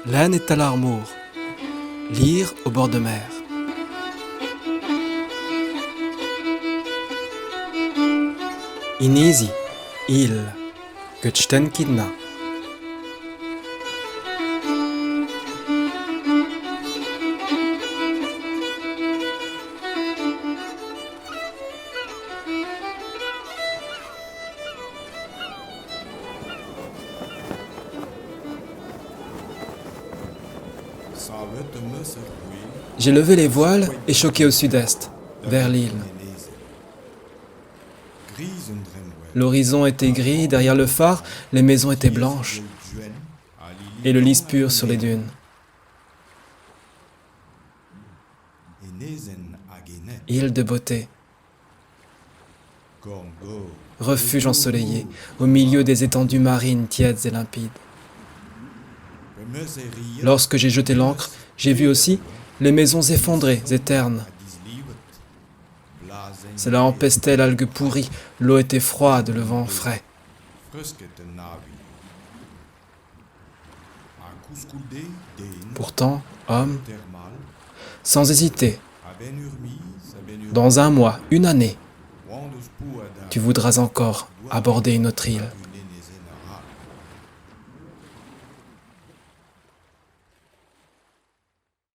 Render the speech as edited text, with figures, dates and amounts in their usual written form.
L'âne est à l'armour. Lire au bord de mer. Inisi, île, Göçten Kidna. J'ai levé les voiles et choqué au sud-est, vers l'île. L'horizon était gris, derrière le phare, les maisons étaient blanches, et le lys pur sur les dunes. Île de beauté, refuge ensoleillé, au milieu des étendues marines tièdes et limpides. Lorsque j'ai jeté l'ancre, j'ai vu aussi les maisons effondrées et ternes. Cela empestait l'algue pourrie, l'eau était froide, le vent frais. Pourtant, homme, sans hésiter, dans un mois, une année, tu voudras encore aborder une autre île.